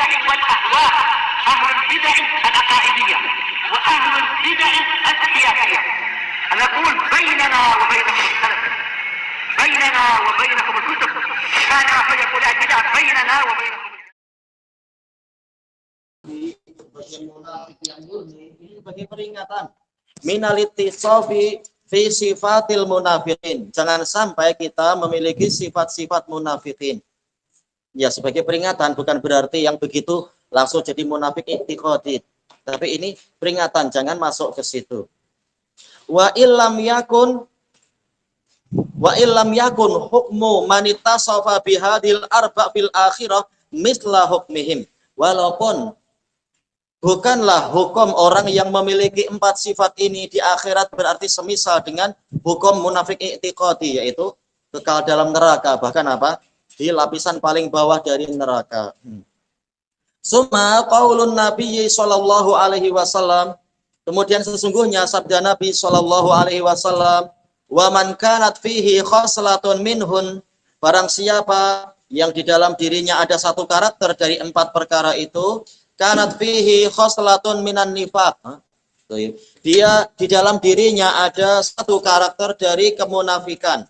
البدع والأهواء، أهل البدع العقائدية وأهل البدع السياسية. نقول بيننا وبينكم السلف، بيننا وبينكم الكتب، كان فيقول البدع بيننا وبينكم. Bagi peringatan minalittisofi fi sifatil munafiqin, jangan sampai kita memiliki sifat-sifat munafiqin. Ya, sebagai peringatan, bukan berarti yang begitu langsung jadi munafik i'tiqadi, tapi ini peringatan, jangan masuk ke situ. Wa illam yakun hukmu manitasafa bihadil arba fil akhirah misla hukmihim, walaupun bukanlah hukum orang yang memiliki 4 sifat ini di akhirat berarti semisal dengan hukum munafik i'tiqadi, yaitu kekal dalam neraka, bahkan apa? Di lapisan paling bawah dari neraka. Summa qaulun Nabi sallallahu alaihi wasallam, kemudian sesungguhnya sabda Nabi sallallahu alaihi wasallam, wa man kanat fihi khoslatun minhun, barang siapa yang di dalam dirinya ada satu karakter dari 4 perkara itu, kanat fihi khoslatun minan nifaq, dia di dalam dirinya ada satu karakter dari kemunafikan,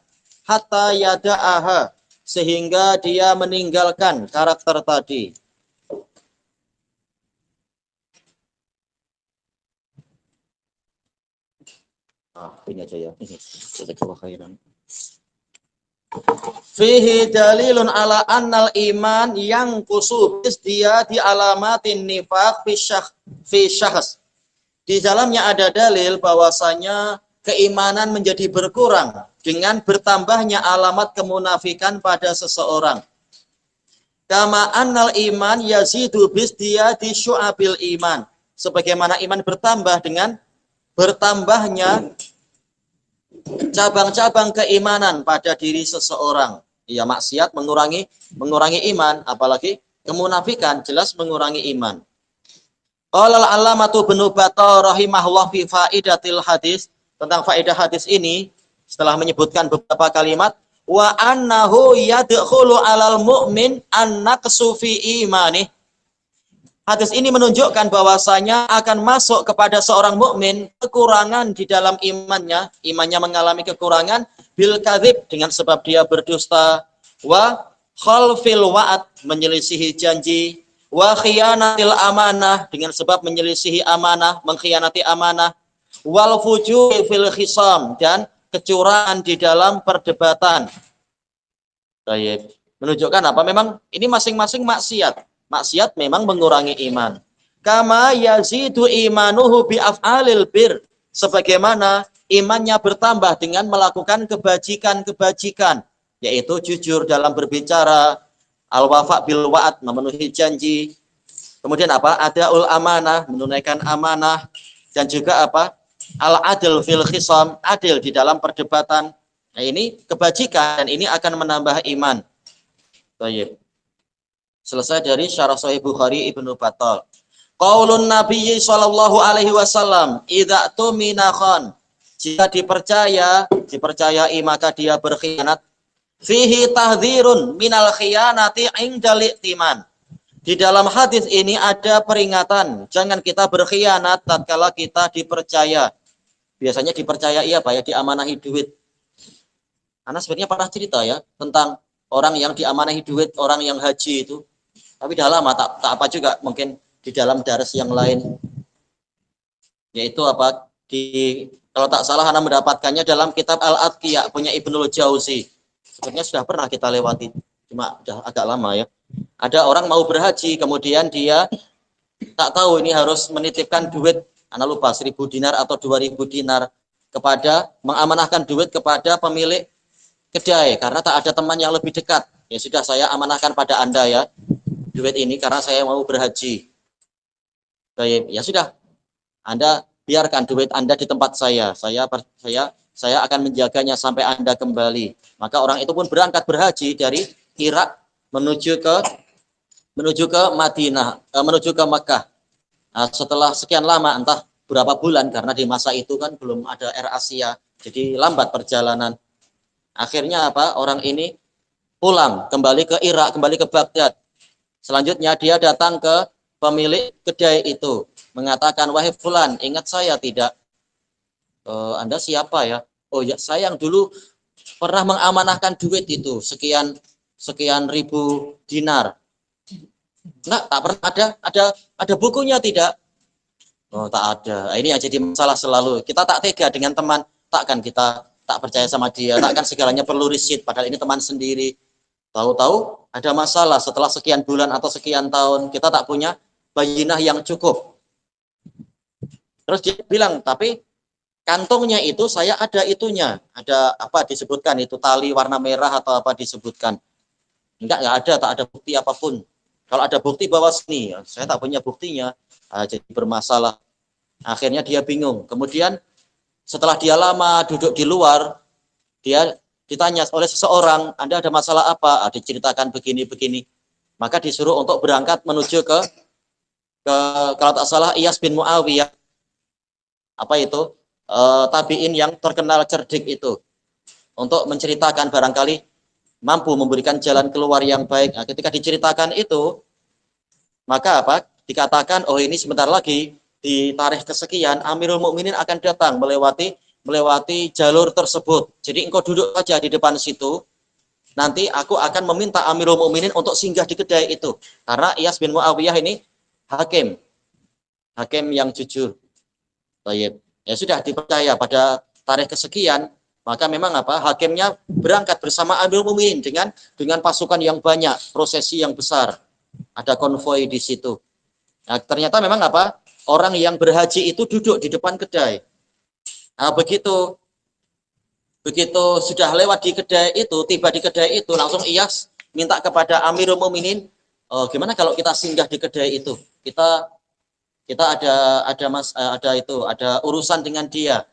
hatta yada'aha, sehingga dia meninggalkan karakter tadi. Ini aja ya. Fihi dalilun ala annal iman yang kusubis dia di alamatin nifaq fi syahs. Di dalamnya ada dalil bahwasanya keimanan menjadi berkurang dengan bertambahnya alamat kemunafikan pada seseorang. Kama annal iman yazidu bis dia di syu'abil iman. Sebagaimana iman bertambah dengan bertambahnya cabang-cabang keimanan pada diri seseorang. Ya, maksiat mengurangi iman, apalagi kemunafikan jelas mengurangi iman. Qala al-allamatu Ibnu Battah rahimahullah fi faidatil hadis, tentang faedah hadis ini setelah menyebutkan beberapa kalimat, wa annahu yadkhulu 'alal mu'min an-naqsu fi imani. Hadis ini menunjukkan bahwasanya akan masuk kepada seorang mukmin kekurangan di dalam imannya mengalami kekurangan, bil kadzib, dengan sebab dia berdusta, wa khalfil wa'ad, menyelisihi janji, wa khiyanatil amanah, dengan sebab menyelisihi amanah, mengkhianati amanah, wal fujuri fil khisam, dan kecurangan di dalam perdebatan. Baik, menunjukkan apa? Memang ini masing-masing maksiat. Maksiat memang mengurangi iman. Kama yazidu imanuhu bi af'alil bir, sebagaimana imannya bertambah dengan melakukan kebajikan-kebajikan, yaitu jujur dalam berbicara, al-wafa bil wa'ad, memenuhi janji. Kemudian apa? Adaul amanah, menunaikan amanah, dan juga apa? Al-adil fil khisam, adil di dalam perdebatan. Nah, ini kebajikan dan ini akan menambah iman. Baik. Selesai dari syarah Sahih Bukhari Ibnu Battah. Qaulun Nabi sallallahu alaihi wasallam, idza tumina khan, jika dipercayai maka dia berkhianat. Fihi tahdzirun minal khiyanati indal i'timan. Di dalam hadis ini ada peringatan, jangan kita berkhianat tatkala kita dipercaya. Biasanya dipercayai apa ya? Diamanahi duit. Ana sebenarnya pernah cerita ya tentang orang yang diamanahi duit, orang yang haji itu. Tapi dah lama, tak apa juga, mungkin di dalam daras yang lain. Yaitu apa? Kalau tak salah Ana mendapatkannya dalam kitab Al-Adqiyah punya Ibnul Jauzi. Sebenarnya sudah pernah kita lewati, cuma sudah agak lama ya. Ada orang mau berhaji, kemudian dia tak tahu ini harus menitipkan duit, Ana lupa 1.000 dinar atau 2.000 dinar, mengamanahkan duit kepada pemilik kedai, karena tak ada teman yang lebih dekat. Ya sudah, saya amanahkan pada Anda ya, duit ini karena saya mau berhaji. Baik, ya sudah, Anda biarkan duit Anda di tempat saya. Saya akan menjaganya sampai Anda kembali. Maka orang itu pun berangkat berhaji dari Irak menuju ke Madinah, menuju ke Mekah. Nah, setelah sekian lama, entah berapa bulan, karena di masa itu kan belum ada Air Asia, jadi lambat perjalanan. Akhirnya apa? Orang ini pulang, kembali ke Irak, kembali ke Baghdad. Selanjutnya dia datang ke pemilik kedai itu, mengatakan, wahai fulan, ingat saya tidak? Anda siapa ya? Oh ya, saya yang dulu pernah mengamanahkan duit itu, sekian ribu dinar. Enggak, tak pernah ada bukunya tidak? Oh, tak ada. Ini yang jadi masalah selalu. Kita tak tega dengan teman, takkan kita tak percaya sama dia, takkan segalanya perlu riset, padahal ini teman sendiri. Tahu-tahu ada masalah setelah sekian bulan atau sekian tahun, kita tak punya bayinah yang cukup. Terus dia bilang, tapi kantongnya itu saya ada itunya, ada apa disebutkan itu, tali warna merah atau apa disebutkan. Enggak ada, tak ada bukti apapun. Kalau ada bukti bawa sini, saya tak punya buktinya. Jadi bermasalah. Akhirnya dia bingung. Kemudian setelah dia lama duduk di luar, dia ditanya oleh seseorang, Anda ada masalah apa? Diceritakan begini-begini. Maka disuruh untuk berangkat menuju ke kalau tak salah Iyas bin Muawiyah. Apa itu? Tabiin yang terkenal cerdik itu. Untuk menceritakan barangkali mampu memberikan jalan keluar yang baik. Nah, ketika diceritakan itu, maka apa? Dikatakan, oh ini sebentar lagi di tarikh kesekian Amirul Mukminin akan datang melewati jalur tersebut. Jadi engkau duduk saja di depan situ. Nanti aku akan meminta Amirul Mukminin untuk singgah di kedai itu. Karena Iyas bin Muawiyah ini hakim yang jujur. Baik. Ya sudah dipercaya pada tarikh kesekian, maka memang apa? Hakimnya berangkat bersama Amirul Mukminin dengan pasukan yang banyak, prosesi yang besar. Ada konvoi di situ. Nah, ternyata memang apa? Orang yang berhaji itu duduk di depan kedai. Nah, begitu sudah lewat di kedai itu, tiba di kedai itu, langsung Iyas minta kepada Amirul Mukminin, gimana kalau kita singgah di kedai itu? Kita ada urusan dengan dia.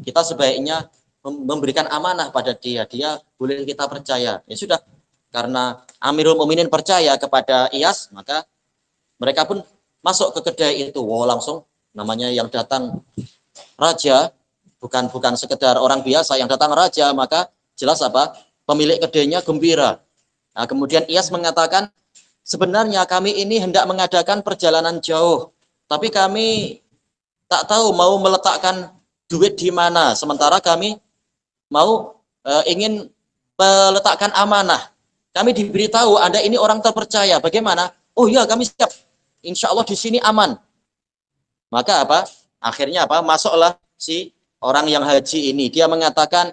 Kita sebaiknya memberikan amanah pada dia. Dia boleh kita percaya. Ya sudah, karena Amirul Mukminin percaya kepada Iyas, maka mereka pun masuk ke kedai itu. Wow, langsung namanya yang datang raja, bukan sekedar orang biasa, yang datang raja, maka jelas apa? Pemilik kedainya gembira. Nah, kemudian Iyas mengatakan, sebenarnya kami ini hendak mengadakan perjalanan jauh, tapi kami tak tahu mau meletakkan duit di mana. Sementara kami mau ingin meletakkan amanah. Kami diberitahu Anda ini orang terpercaya. Bagaimana? Oh iya, kami siap. Insya Allah di sini aman. Maka apa? Akhirnya apa? Masuklah si orang yang haji ini. Dia mengatakan,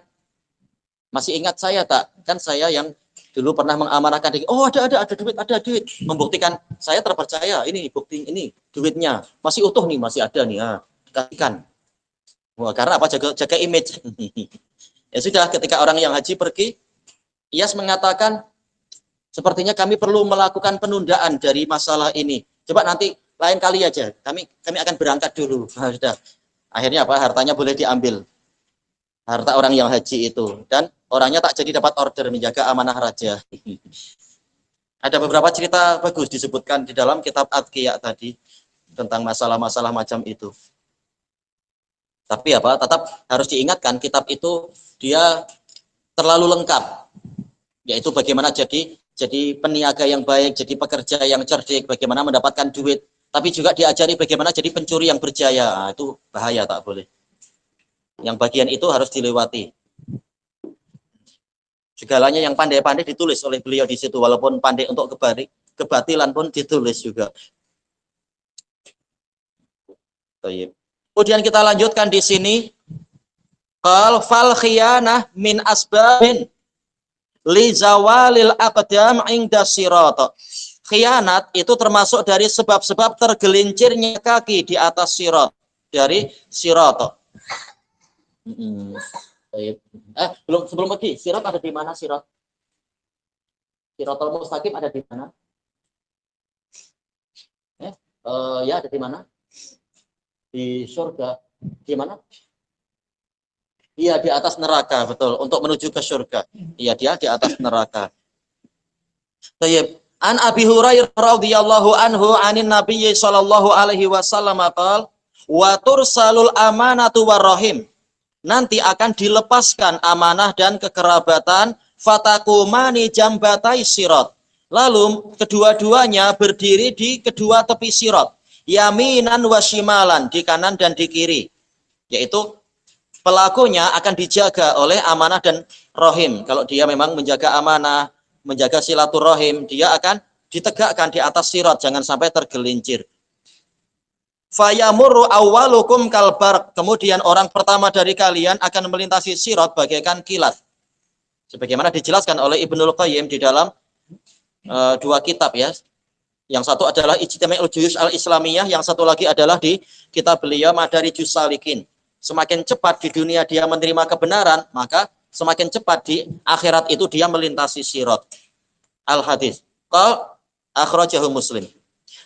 masih ingat saya tak? Kan saya yang dulu pernah mengamanahkan. Oh ada duit. Membuktikan saya terpercaya. Ini bukti, ini duitnya masih utuh nih, masih ada nih. Kasihkan. Wah, karena apa? Jaga image. Ya sudah, ketika orang yang haji pergi, Iyas mengatakan, sepertinya kami perlu melakukan penundaan dari masalah ini. Coba nanti lain kali aja. Kami akan berangkat dulu. Nah, sudah. Akhirnya apa? Hartanya boleh diambil. Harta orang yang haji itu. Dan orangnya tak jadi dapat order menjaga amanah raja. Ada beberapa cerita bagus disebutkan di dalam kitab Adqiya tadi tentang masalah-masalah macam itu. Tapi apa? Tetap harus diingatkan, kitab itu dia terlalu lengkap. Yaitu bagaimana jadi peniaga yang baik, jadi pekerja yang cerdik, bagaimana mendapatkan duit, tapi juga diajari bagaimana jadi pencuri yang berjaya. Nah, itu bahaya, tak boleh. Yang bagian itu harus dilewati. Segalanya yang pandai-pandai ditulis oleh beliau di situ, walaupun pandai untuk kebatilan pun ditulis juga. Kemudian kita lanjutkan di sini. Qal fal khiyanah min asbabin li zawalil aqdam inda sirat. Khianat itu termasuk dari sebab-sebab tergelincirnya kaki di atas sirat, dari sirat. Sebelum pergi, sirat ada di mana sirat? Siratul mustaqim ada di mana? Ya ada di mana? Di surga. Di mana? Iya, di atas neraka, betul. Untuk menuju ke surga. Iya, dia di atas neraka. Tayyib. An Abi Hurairah radhiyallahu anhu anin Nabi sallallahu alaihi wasallam qala wa tursalul amanatu warrahim. Nanti akan dilepaskan amanah dan kekerabatan, fatakumani jambatai sirat. Lalu kedua-duanya berdiri di kedua tepi sirat, yaminan wa shimalan, di kanan dan di kiri. Yaitu pelakunya akan dijaga oleh amanah dan rohim. Kalau dia memang menjaga amanah, menjaga silaturahim, dia akan ditegakkan di atas sirat, jangan sampai tergelincir. Fayamurru awwalukum kalbar, kemudian orang pertama dari kalian akan melintasi sirat bagaikan kilat. Sebagaimana dijelaskan oleh Ibnul Qayyim di dalam dua kitab ya. Yang satu adalah Ijtima'ul Juyush al-Islamiyah, yang satu lagi adalah di kitab beliau Madarijus Salikin. Semakin cepat di dunia dia menerima kebenaran, maka semakin cepat di akhirat itu dia melintasi sirat. Al-hadis. Qal akhrajahu Muslim.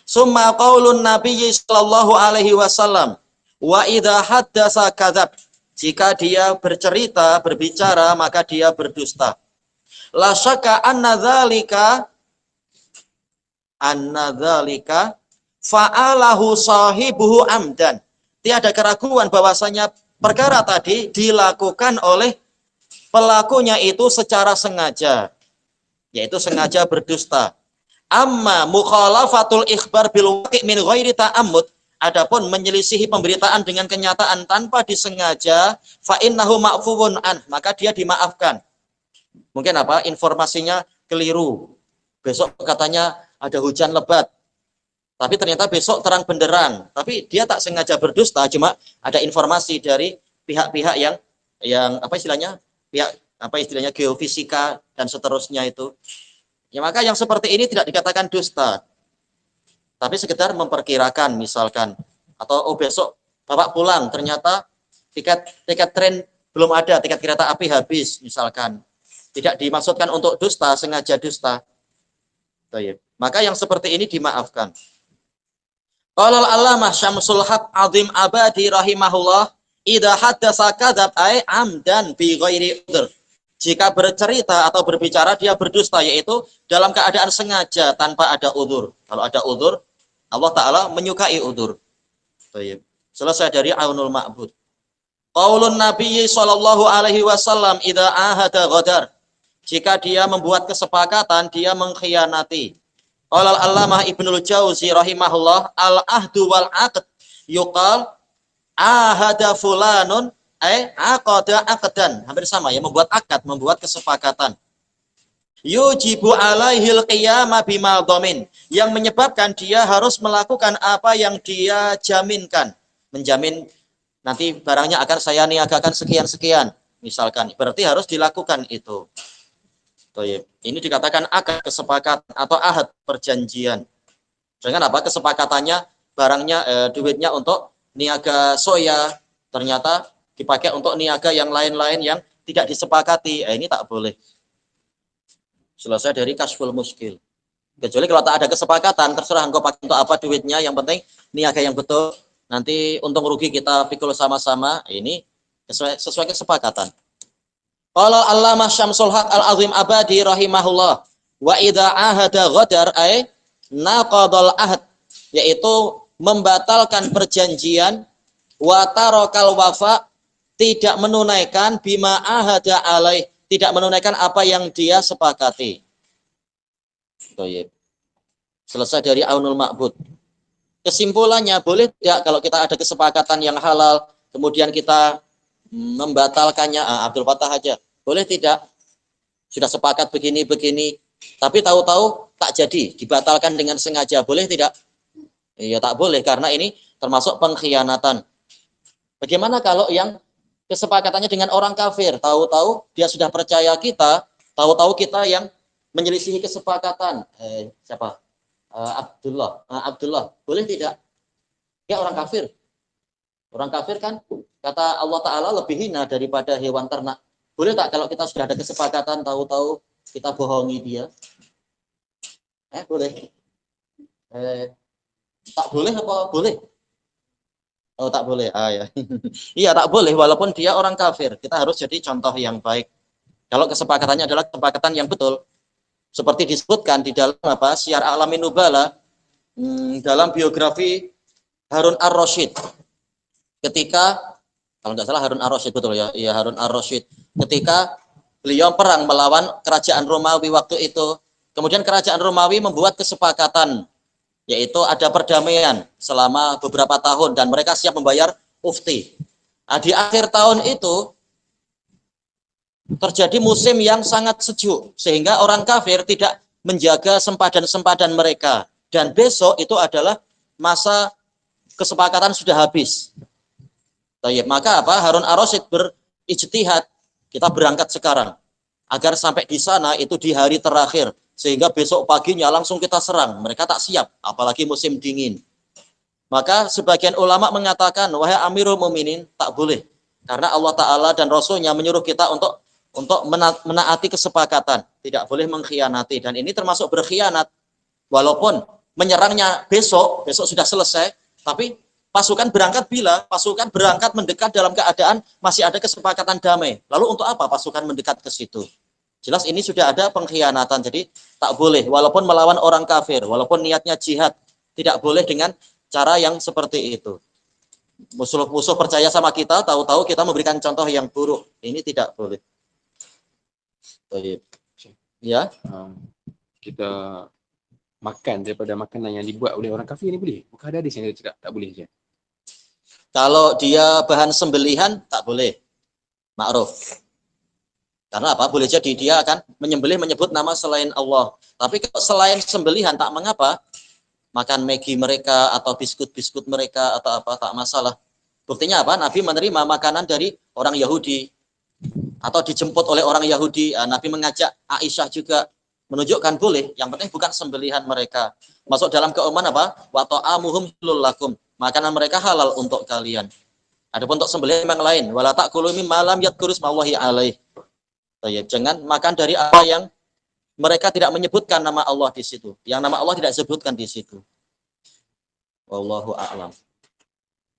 Summa qaulun Nabi sallallahu alaihi wasallam wa idza haddasa kadzab. Jika dia bercerita, berbicara, maka dia berdusta. La syakka anna dzalika fa'alahu sahibuhu amdan. Tiada keraguan bahwasanya perkara tadi dilakukan oleh pelakunya itu secara sengaja, yaitu sengaja berdusta. Amma mukhalafatul ikhbar bil waqi' min ghairi ta'ammud, adapun menyelisihi pemberitaan dengan kenyataan tanpa disengaja, fa innahu ma'fuwun an, maka dia dimaafkan. Mungkin apa? Informasinya keliru. Besok katanya ada hujan lebat, tapi ternyata besok terang benderang. Tapi dia tak sengaja berdusta, cuma ada informasi dari pihak-pihak yang apa istilahnya? Geofisika dan seterusnya itu. Ya, maka yang seperti ini tidak dikatakan dusta, tapi sekedar memperkirakan misalkan, atau besok bapak pulang ternyata tiket tren belum ada, tiket kereta api habis misalkan. Tidak dimaksudkan untuk dusta, sengaja dusta. Maka yang seperti ini dimaafkan. Qala al-allamah Syamsul Haq Azim Abadi rahimahullah, idza haddasa kadzab ay amdan bi ghairi udhr. Jika bercerita atau berbicara dia berdusta, yaitu dalam keadaan sengaja tanpa ada udzur. Kalau ada udzur, Allah Ta'ala menyukai udzur. Selesai dari Aunul Ma'bud. Qaulun Nabi sallallahu alaihi wasallam idza ahada ghadar. Jika dia membuat kesepakatan, dia mengkhianati. Qala al-allamah Ibnul Jauzi rahimahullah, al-ahdu wal aqd yuqal ahada fulanun aqada aqdan, hampir sama ya, membuat akad, membuat kesepakatan. Yujibu alaihil qiyama bima dhamin, yang menyebabkan dia harus melakukan apa yang dia jaminkan. Menjamin nanti barangnya akan saya niagakan sekian-sekian misalkan, berarti harus dilakukan itu. Ini dikatakan akad, kesepakatan atau ahad, perjanjian. Dengan apa? Kesepakatannya barangnya duitnya untuk niaga soya, ternyata dipakai untuk niaga yang lain-lain yang tidak disepakati. Ini tak boleh. Selesai dari kasful muskil. Kecuali kalau tak ada kesepakatan, terserah engkau pakai untuk apa duitnya, yang penting niaga yang betul. Nanti untung rugi kita pikul sama-sama. Ini sesuai kesepakatan. Qala al-allamah Syamsul Haq al-Azim Abadi rahimahullah, wa idza ahada ghadar ay naqadal ahd, yaitu membatalkan perjanjian, wa tarakal wafa, tidak menunaikan bima ahada alaih, tidak menunaikan apa yang dia sepakati. Selesai dari Aunul Ma'bud. Kesimpulannya, boleh tidak kalau kita ada kesepakatan yang halal, kemudian kita membatalkannya? Abdul Fattah aja. Boleh tidak? Sudah sepakat begini-begini, tapi tahu-tahu tak jadi, dibatalkan dengan sengaja. Boleh tidak? Ya tak boleh, karena ini termasuk pengkhianatan. Bagaimana kalau yang kesepakatannya dengan orang kafir, tahu-tahu dia sudah percaya kita, tahu-tahu kita yang menyelisihi kesepakatan. Siapa? Abdullah. Boleh tidak? Ya orang kafir. Orang kafir kan, kata Allah Ta'ala, lebih hina daripada hewan ternak. Boleh tak kalau kita sudah ada kesepakatan, tahu-tahu kita bohongi dia? Boleh. Tak boleh apa boleh? Oh, tak boleh. Ya. Iya, tak boleh walaupun dia orang kafir. Kita harus jadi contoh yang baik. Kalau kesepakatannya adalah kesepakatan yang betul. Seperti disebutkan di dalam Syiar A'lamin Nubala, dalam biografi Harun ar-Rasyid. Ketika, kalau tidak salah Harun ar-Rasyid, betul ya? Iya, Harun ar-Rasyid. Ketika beliau perang melawan kerajaan Romawi waktu itu, Kemudian kerajaan Romawi membuat kesepakatan, yaitu ada perdamaian selama beberapa tahun dan mereka siap membayar ufti. Nah, di akhir tahun itu terjadi musim yang sangat sejuk sehingga orang kafir tidak menjaga sempadan-sempadan mereka, dan besok itu adalah masa kesepakatan sudah habis. Maka apa? Harun ar-Rasyid berijtihad, kita berangkat sekarang agar sampai di sana itu di hari terakhir sehingga besok paginya langsung kita serang. Mereka tak siap, apalagi musim dingin. Maka sebagian ulama mengatakan, wahai Amirul Mukminin, tak boleh, karena Allah Ta'ala dan Rasulnya menyuruh kita untuk menaati kesepakatan, tidak boleh mengkhianati. Dan ini termasuk berkhianat, walaupun menyerangnya besok sudah selesai, tapi pasukan berangkat mendekat dalam keadaan masih ada kesepakatan damai. Lalu untuk apa pasukan mendekat ke situ? Jelas ini sudah ada pengkhianatan, jadi tak boleh, walaupun melawan orang kafir, walaupun niatnya jihad, tidak boleh dengan cara yang seperti itu. Musuh-musuh percaya sama kita, tahu-tahu kita memberikan contoh yang buruk. Ini tidak boleh. Ya, kita makan daripada makanan yang dibuat oleh orang kafir ini boleh? Bukan ada hadis yang dia cakap tak boleh je. Kalau dia bahan sembelihan tak boleh. Ma'ruf. Karena apa? Boleh jadi dia akan menyebut nama selain Allah. Tapi kalau selain sembelihan tak mengapa. Makan Maggi mereka atau biskut-biskut mereka atau apa, tak masalah. Buktinya apa? Nabi menerima makanan dari orang Yahudi atau dijemput oleh orang Yahudi. Nabi mengajak Aisyah juga, menunjukkan boleh. Yang penting bukan sembelihan mereka. Masuk dalam keumuman apa? Wa ta'amuhum lakum. Makanan mereka halal untuk kalian. Adapun untuk sembelihan yang lain, wala ta'kulu mimma lam yadhkurus mallahi alaih. Jangan makan dari apa yang mereka tidak menyebutkan nama Allah di situ. Yang nama Allah tidak disebutkan di situ. Wallahu a'lam.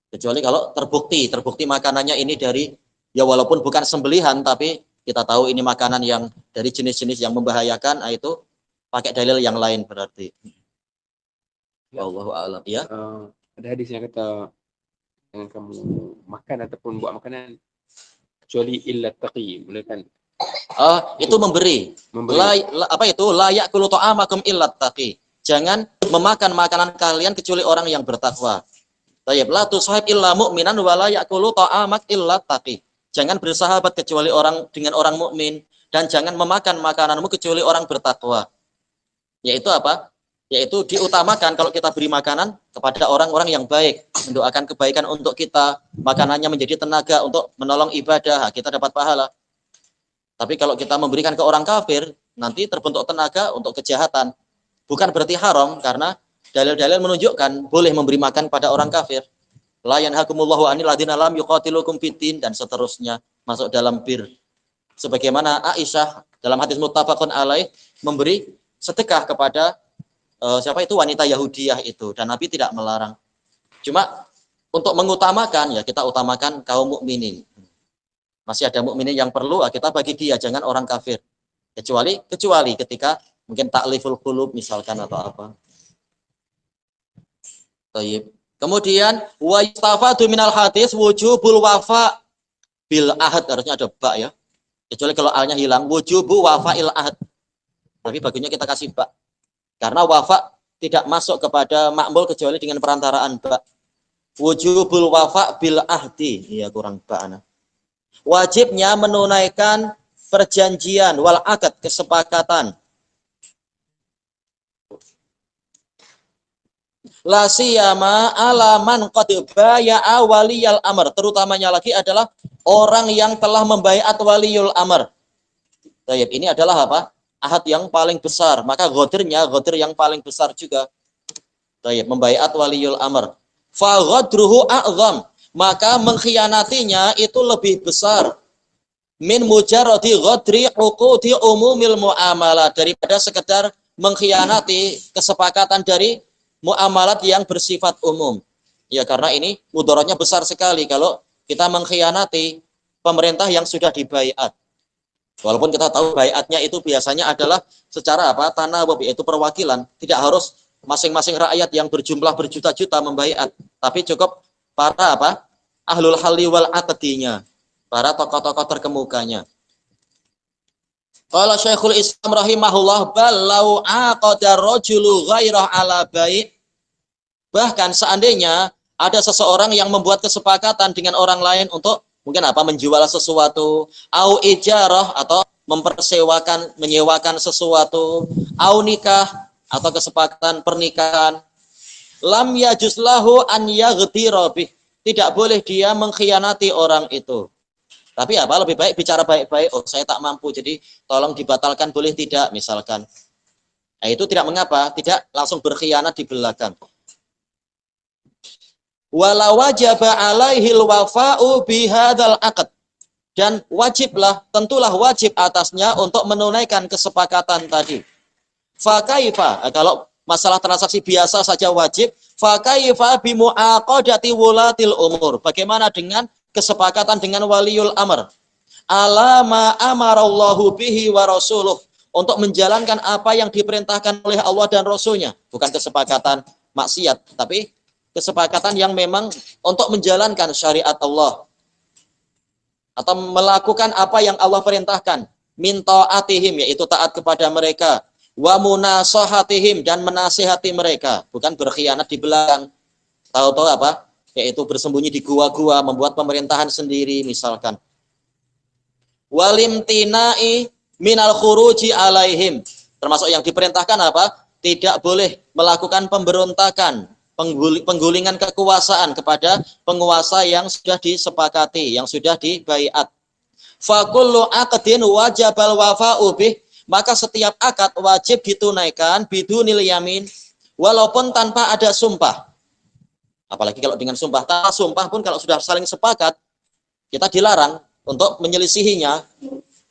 Kecuali kalau terbukti makanannya ini dari, ya walaupun bukan sembelihan, tapi kita tahu ini makanan yang dari jenis-jenis yang membahayakan, itu pakai dalil yang lain berarti. Wallahu a'lam. Ya. Ada hadis yang kata, jangan kamu makan ataupun buat makanan kecuali illa taqi, kan? Itu memberi. La ya'kulu ta'amakum illa taqi. Jangan memakan makanan kalian kecuali orang yang bertakwa. La tusahib illa mu'minan wa la ya'kulu ta'amak illa taqi. Jangan bersahabat kecuali dengan orang mukmin, dan jangan memakan makananmu kecuali orang bertakwa. Yaitu apa? Yaitu diutamakan kalau kita beri makanan kepada orang-orang yang baik, mendoakan kebaikan untuk kita, makanannya menjadi tenaga untuk menolong ibadah, kita dapat pahala. Tapi kalau kita memberikan ke orang kafir, nanti terbentuk tenaga untuk kejahatan. Bukan berarti haram, karena dalil-dalil menunjukkan boleh memberi makan pada orang kafir. La yanhakumullahu 'anil ladzina lam yuqatilukum fiddin, dan seterusnya, masuk dalam bir. Sebagaimana Aisyah dalam hadis muttafaqun alaih memberi sedekah kepada siapa itu, wanita Yahudiyah itu, dan Nabi tidak melarang. Cuma untuk mengutamakan, ya kita utamakan kaum mukminin. Masih ada mukminin yang perlu, kita bagi dia, jangan orang kafir. Kecuali ketika mungkin takliful qulub misalkan atau apa. Baik. Kemudian wa yustafadu minal hadis wujubul wafa bil ahad, harusnya ada ba ya. Kecuali kalau alnya hilang, wujubu wafa'il ahad. Tapi bagusnya kita kasih ba. Karena wafa tidak masuk kepada makmul kecuali dengan perantaraan ba. Wujubul wafa bil ahdi. Iya, kurang ba ana. Wajibnya menunaikan perjanjian wal akad, kesepakatan. La siyama ala man qad baya'a waliyal amr, terutamanya lagi adalah orang yang telah membaiat waliyul amr. Baik, ini adalah apa? Ahad yang paling besar, maka ghadir yang paling besar juga. Baik, membaiat waliyul amr. Fa ghadruhu a'zam, maka mengkhianatinya itu lebih besar min mujarradi ghadri uqudi umumil muamalah, daripada sekedar mengkhianati kesepakatan dari muamalat yang bersifat umum. Ya, karena ini mudaratnya besar sekali kalau kita mengkhianati pemerintah yang sudah dibaiat. Walaupun kita tahu baiatnya itu biasanya adalah secara apa? Tanawub, yaitu perwakilan. Tidak harus masing-masing rakyat yang berjumlah berjuta-juta membaiat, tapi cukup para apa? Ahlul halli wal aqdinya, para tokoh-tokoh terkemukanya. Qala Syekhul Islam rahimahullah bal lau aqada rajulu ghairah ala bai'. Bahkan seandainya ada seseorang yang membuat kesepakatan dengan orang lain untuk mungkin apa menjual sesuatu, au ijarah atau mempersewakan menyewakan sesuatu, au nikah atau kesepakatan pernikahan, lam yajuz lahu an yaghtira bih. Tidak boleh dia mengkhianati orang itu. Tapi apa lebih baik bicara baik-baik, oh saya tak mampu jadi tolong dibatalkan boleh tidak misalkan. Nah, itu tidak mengapa, tidak langsung berkhianat di belakang. Wala wajaba alaihil wafa'u bihadzal aqd. Dan wajiblah, tentulah wajib atasnya untuk menunaikan kesepakatan tadi. Fa kaifa, kalau masalah transaksi biasa saja wajib, fa kaifa bi muaqadati wulatil umur. Bagaimana dengan kesepakatan dengan waliul amr? Ala ma amarallahu bihi wa rasuluh. Untuk menjalankan apa yang diperintahkan oleh Allah dan Rasulnya. Bukan kesepakatan maksiat, tapi kesepakatan yang memang untuk menjalankan syariat Allah atau melakukan apa yang Allah perintahkan, min ta'atihim, yaitu taat kepada mereka, wa munasahatihim, dan menasihati mereka, bukan berkhianat di belakang, tahu-tahu apa, yaitu bersembunyi di gua-gua, membuat pemerintahan sendiri misalkan. Walimtina'i minal khuruji alaihim, termasuk yang diperintahkan apa, tidak boleh melakukan pemberontakan, penggulingan kekuasaan kepada penguasa yang sudah disepakati, yang sudah dibaiat. Fa kullu aqdin wajabal wafa'u bih, maka setiap akad wajib ditunaikan bidunil yamin, walaupun tanpa ada sumpah. Apalagi kalau dengan sumpah, tanpa sumpah pun kalau sudah saling sepakat, kita dilarang untuk menyelisihinya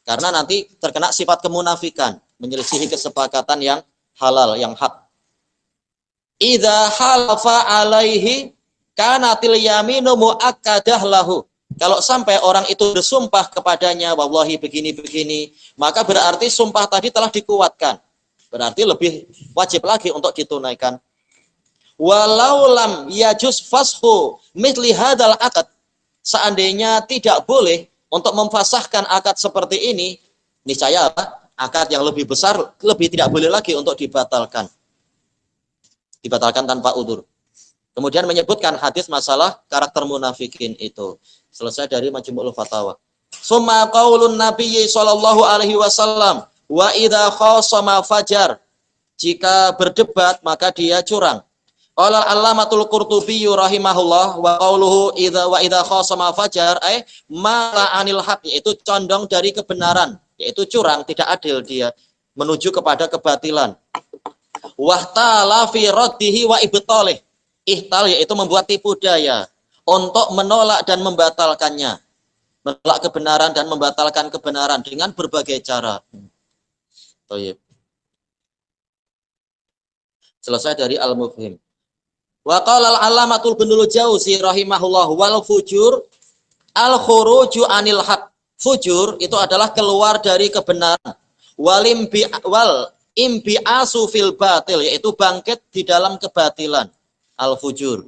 karena nanti terkena sifat kemunafikan, menyelisihi kesepakatan yang halal, yang hak. Idza halafa alaihi kanatil yaminu muakkadah lahu. Kalau sampai orang itu bersumpah kepadanya, wallahi begini-begini, maka berarti sumpah tadi telah dikuatkan. Berarti lebih wajib lagi untuk ditunaikan. Walau lam yajuz fashu mithli hadzal aqd. Seandainya tidak boleh untuk memfasahkan akad seperti ini, niscaya akad yang lebih besar lebih tidak boleh lagi untuk dibatalkan. Dibatalkan tanpa udzur. Kemudian menyebutkan hadis masalah karakter munafikin itu. Selesai dari Majmu'ul Fatawa. Summa qaulun Nabiyyi sallallahu alaihi wasallam, wa idza khasama fajar. Jika berdebat maka dia curang. Qala Allamatul Qurtubi rahimahullah wa qauluhu idza wa idza khasama fajar ay mala anil haq, yaitu condong dari kebenaran, yaitu curang, tidak adil dia, menuju kepada kebatilan. Wahtala fi raddihi wa ibtalih. Ihtal yaitu membuat tipu daya untuk menolak dan membatalkannya. Menolak kebenaran dan membatalkan kebenaran dengan berbagai cara. Baik. Selesai dari Al-Mufhim. Wa qala al-Allamatul Ibnul Jauzi rahimahullah wal fujur al-khuruju anil haq. Fujur itu adalah keluar dari kebenaran. Wal imbi'asu fil batil, yaitu bangkit di dalam kebatilan. Al-fujur.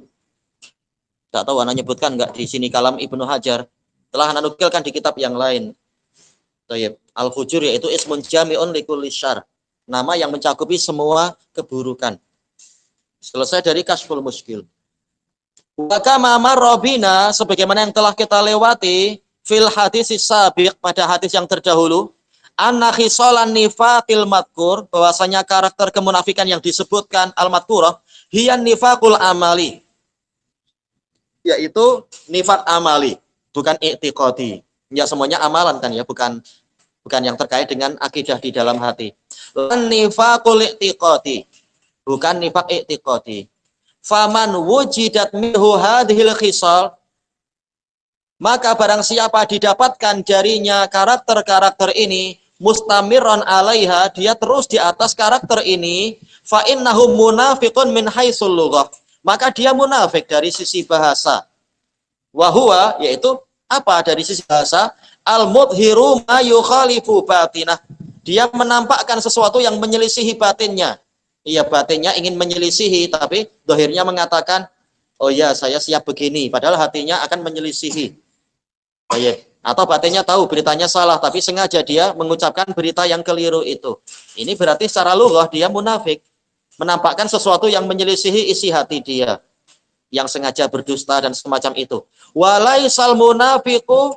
Tak tahu Anda nyebutkan enggak di sini kalam Ibnu Hajar. Telah Anda nukilkan di kitab yang lain. Al-fujur yaitu ismun jami'un likulli syarr. Nama yang mencakupi semua keburukan. Selesai dari Kasyful Muskil. Wa kama marrabina, sebagaimana yang telah kita lewati fil hadis sabiq, pada hadis yang terdahulu, anna khisalan nifaqil madkur, bahwasanya karakter kemunafikan yang disebutkan al-madkurah hiyan nifaqul amali, yaitu nifaq amali, bukan i'tiqadi. Ya semuanya amalan kan ya, bukan yang terkait dengan akidah di dalam hati. Nifaqul i'tiqadi, bukan nifaq i'tiqadi. Faman wujidat minhu hadhil khisal, maka barang siapa didapatkan darinya karakter-karakter ini, mustamiron alaiha, dia terus di atas karakter ini, fa innahu munafiqun min haitsul lughah, maka dia munafik dari sisi bahasa. Wa huwa, yaitu apa dari sisi bahasa? Al-mudhiru ma yukhalifu batinah, dia menampakkan sesuatu yang menyelisihi batinnya. Iya, batinnya ingin menyelisihi, tapi zahirnya mengatakan, oh ya saya siap begini, padahal hatinya akan menyelisihi. Baik. Atau batinnya tahu beritanya salah, tapi sengaja dia mengucapkan berita yang keliru itu. Ini berarti secara lughah dia munafik. Menampakkan sesuatu yang menyelisihi isi hati dia. Yang sengaja berdusta dan semacam itu. Walaisal munafiqu,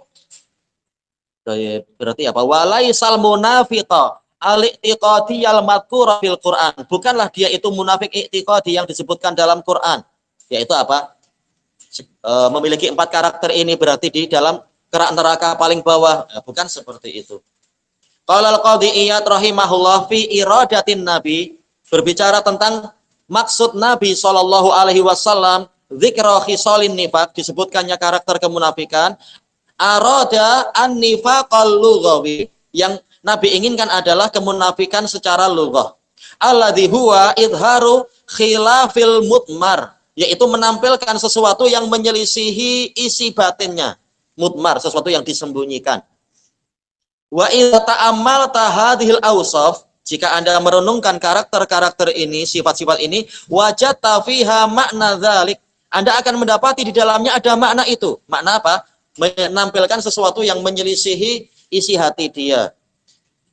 berarti apa? Walaisal munafiqa al-i'tiqadiyal madhkura fil Quran. Bukanlah dia itu munafik i'tiqadi yang disebutkan dalam Quran. Yaitu apa? Memiliki 4 karakter ini berarti di dalam kerak neraka paling bawah. Bukan seperti itu. Qala al-Qadhi Iyad rahimahullah fi iradatin Nabi, berbicara tentang maksud Nabi sallallahu alaihi wasallam, dzikra khisalin nifaq, disebutkannya karakter kemunafikan. Arada an-nifaqal lughawi, yang Nabi inginkan adalah kemunafikan secara lughah. Alladzi huwa idharu khilafil mutmar, yaitu menampilkan sesuatu yang menyelisihi isi batinnya. Mutmar, sesuatu yang disembunyikan. Wa idza ta'ammalta hadhil awsaf, jika Anda merenungkan karakter-karakter ini, sifat-sifat ini, wajadta fiha makna dzalik, Anda akan mendapati di dalamnya ada makna itu. Makna apa? Menampilkan sesuatu yang menyelisihi isi hati dia.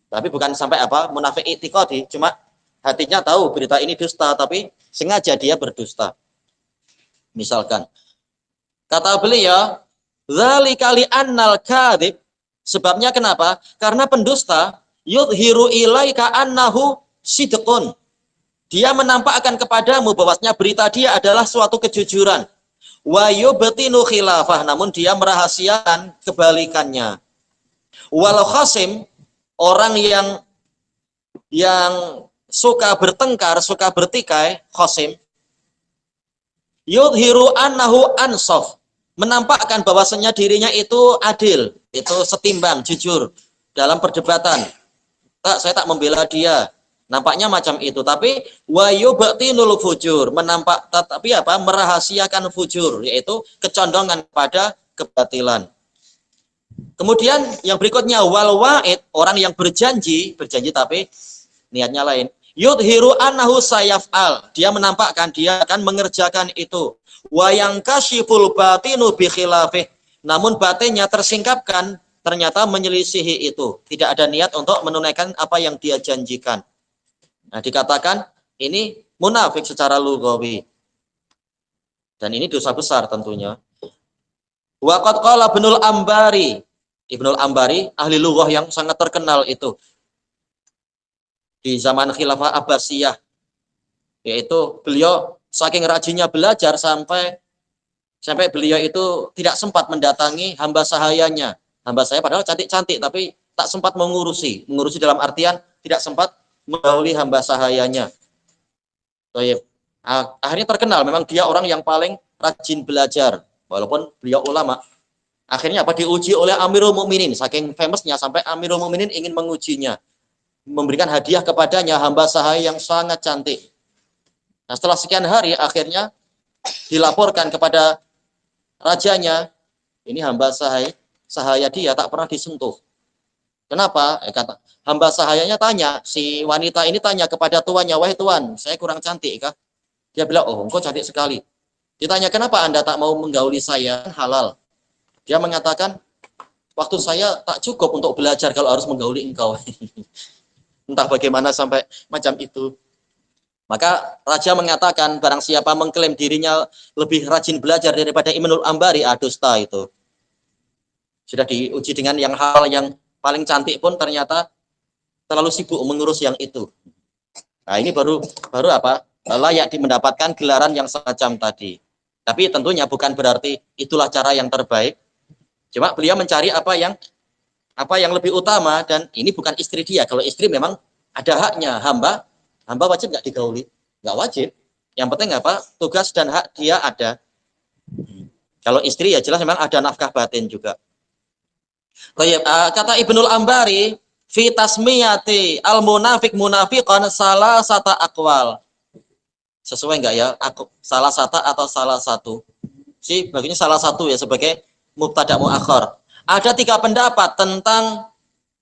Tapi bukan sampai apa? Munafik i'tiqadi, cuma hatinya tahu berita ini dusta, tapi sengaja dia berdusta. Misalkan, kata beliau, dzalika li annal kadzib, sebabnya kenapa? Karena pendusta yudhiru ilaika annahu sidqun. Dia menampakkan kepadamu bahwasanya berita dia adalah suatu kejujuran. Wa yubtinu khilafah, namun dia merahasiakan kebalikannya. Wal khasim, orang yang suka bertengkar, suka bertikai, khasim, yudhiru annahu ansaf, menampakkan bahwasanya dirinya itu adil, itu setimbang, jujur dalam perdebatan. Saya tak membela dia. Nampaknya macam itu, tapi wa yubtinul fujur, tapi apa? Merahasiakan fujur, yaitu kecondongan pada kebatilan. Kemudian yang berikutnya wal wa'id, orang yang berjanji tapi niatnya lain. Yudhiru annahu sayaf'al, dia menampakkan dia akan mengerjakan itu. Wa yankashiful batinu bi khilafih, namun batinnya tersingkapkan, ternyata menyelisihi itu. Tidak ada niat untuk menunaikan apa yang dia janjikan. Nah, dikatakan ini munafik secara lughawi. Dan ini dosa besar tentunya. Wa qad qala Ibnul Ambari, Ibnul Ambari ahli lughah yang sangat terkenal itu di zaman Khilafah Abbasiyah, yaitu beliau saking rajinnya belajar sampai beliau itu tidak sempat mendatangi hamba sahayanya. Hamba saya padahal cantik-cantik tapi tak sempat mengurusi dalam artian tidak sempat mendahului hamba sahayanya. Akhirnya terkenal memang dia orang yang paling rajin belajar walaupun beliau ulama. Akhirnya apa, diuji oleh Amirul Mukminin, saking famousnya sampai Amirul Mukminin ingin mengujinya, memberikan hadiah kepadanya hamba sahaya yang sangat cantik. Nah, setelah sekian hari akhirnya dilaporkan kepada rajanya, ini hamba sahaya dia tak pernah disentuh. Kenapa? Kata hamba sahayanya tanya, si wanita ini tanya kepada tuannya, wahai tuan, saya kurang cantik kah? Dia bilang, oh engkau cantik sekali. Ditanya, kenapa Anda tak mau menggauli saya? Halal. Dia mengatakan, waktu saya tak cukup untuk belajar kalau harus menggauli engkau. Entah bagaimana sampai macam itu. Maka raja mengatakan, barang siapa mengklaim dirinya lebih rajin belajar daripada Ibnul Ambari, dusta itu. Sudah diuji dengan hal yang paling cantik pun ternyata terlalu sibuk mengurus yang itu. Nah, ini baru apa? Layak mendapatkan gelaran yang semacam tadi. Tapi tentunya bukan berarti itulah cara yang terbaik. Cuma beliau mencari apa yang lebih utama, dan ini bukan istri dia. Kalau istri memang ada haknya, hamba wajib nggak digauli? Nggak wajib. Yang penting apa? Tugas dan hak dia ada. Kalau istri ya jelas memang ada nafkah batin juga. Kata Ibnul Ambari, fi tasmiyati al-munafiq munafiqan salah satu aqwal. Sesuai enggak ya? Salah satu atau salah satu? Baginya salah satu ya sebagai mubtada muakhar. Ada 3 pendapat tentang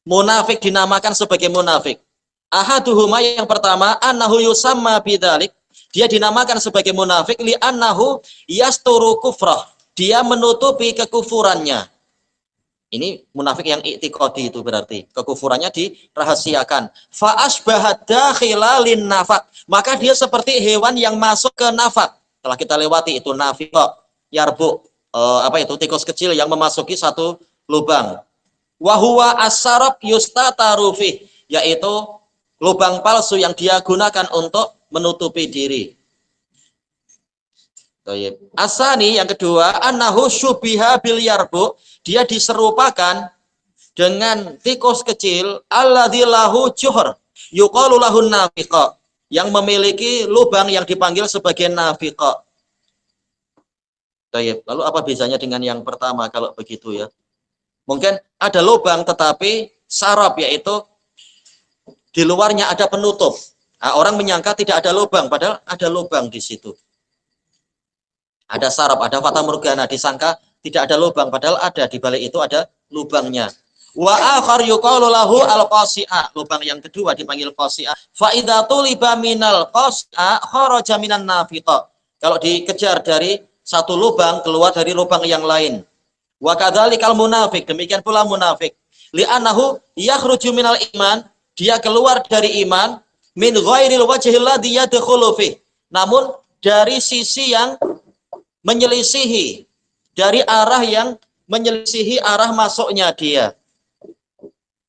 munafik dinamakan sebagai munafik. Ahaduhuma, yang pertama, annahu yusamma bidzalik. Dia dinamakan sebagai munafik li annahu yasturu kufrah. Dia menutupi kekufurannya. Ini munafik yang i'tiqadi itu berarti kekufurannya dirahasiakan. Fa asbahat dakhila lin nafaq. Maka dia seperti hewan yang masuk ke nafaq. Telah kita lewati itu nafiqah, yarbu, apa itu tikus kecil yang memasuki satu lubang. Wa huwa as-sarab yustataru fih, yaitu lubang palsu yang dia gunakan untuk menutupi diri. Asani yang kedua, annahu syubiha bil yarbu, dia diserupakan dengan tikus kecil alladzi lahu juhr yuqalu lahun nafiqa, yang memiliki lubang yang dipanggil sebagai nafiqa. Lalu apa bedanya dengan yang pertama kalau begitu ya? Mungkin ada lubang tetapi sarab, yaitu di luarnya ada penutup. Nah, orang menyangka tidak ada lubang padahal ada lubang di situ. Ada sarab, ada fata morgana, disangka tidak ada lubang padahal ada, di balik itu ada lubangnya. Wa akhar yuqalu lahu al-qasi'a, lubang yang kedua dipanggil qasi'a. Fa idza tuliba minal qasi'a kharaja minan nafiqa. Kalau dikejar dari satu lubang keluar dari lubang yang lain. Wa kadzalikal munafik, demikian pula munafik. Li'annahu yakhruju minal iman, dia keluar dari iman min ghairil wajhil ladzi yadkhulu fi. Namun dari sisi yang menyelisihi, dari arah yang menyelisihi arah masuknya dia.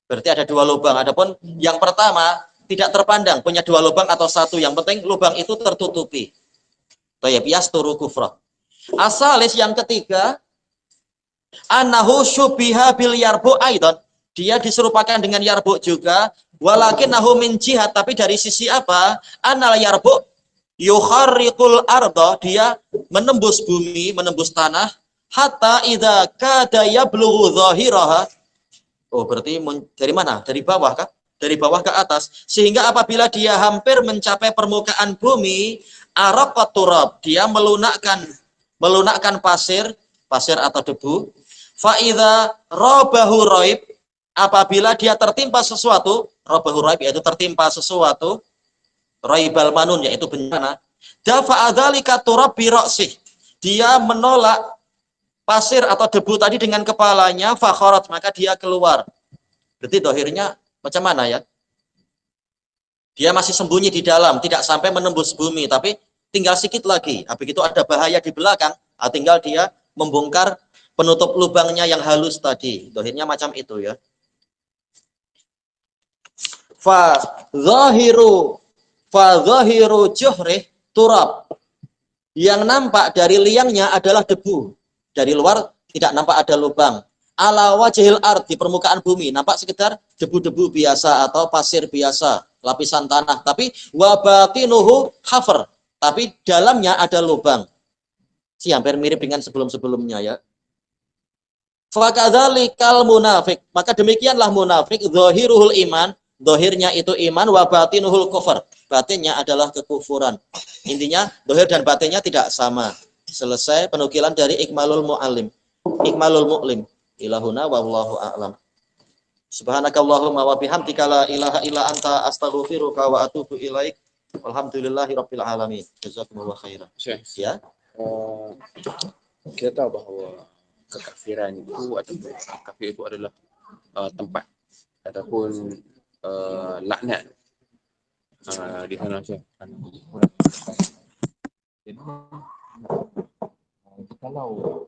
Berarti ada dua lubang. Adapun yang pertama tidak terpandang punya dua lubang atau satu, yang penting lubang itu tertutupi. Tayyib yasturu kufra. Asalis yang ketiga, annahu syubiha bil yarbu aidan, dia diserupakan dengan yarbu juga, walakin nahu min jihad, tapi dari sisi apa? Anal yarbu yukharriqul arda, dia menembus bumi, menembus tanah, hatta idza kada yablughu dhahiraha. Oh, berarti dari mana? Dari bawah kah? Dari bawah ke atas. Sehingga apabila dia hampir mencapai permukaan bumi, araqat turab, dia melunakkan pasir atau debu. Fa idza rabahu raib, apabila dia tertimpa sesuatu, rabahu raib yaitu tertimpa sesuatu, raibal manun yaitu bencana, dafa adzalika turab bi ra'sih, dia menolak pasir atau debu tadi dengan kepalanya, fakharat, maka dia keluar. Berarti dohirnya macam mana ya? Dia masih sembunyi di dalam, tidak sampai menembus bumi, tapi tinggal sedikit lagi. Habis itu ada bahaya di belakang, tinggal dia membongkar penutup lubangnya yang halus tadi. Dohirnya macam itu ya. Fa zahiru juhrih turab, yang nampak dari liangnya adalah debu. Dari luar tidak nampak ada lubang. Ala wajhil ard, di permukaan bumi nampak sekedar debu-debu biasa atau pasir biasa, lapisan tanah. Tapi wabatinuhu hafar, tapi dalamnya ada lubang. Hampir mirip dengan sebelum-sebelumnya ya. Fakadzalikal munafik, maka demikianlah munafik, zahiruhul iman, dohirnya itu iman, wa batinuhul kufur, batinnya adalah kekufuran. Intinya dohir dan batinnya tidak sama. Selesai penukilan dari Ikmalul Mu'lim. Ilahuna wallahu a'lam. Subhanakallahumma wa bihamdika la ilaha illa anta astaghfiruka wa atubu ilaik. Walhamdulillahirabbil alamin. Jazakumullah khairan. Ya. Kita tahu bahwa kekafiran itu ataupun kafir itu adalah tempat ataupun laknat di sana saja. Jadi kalau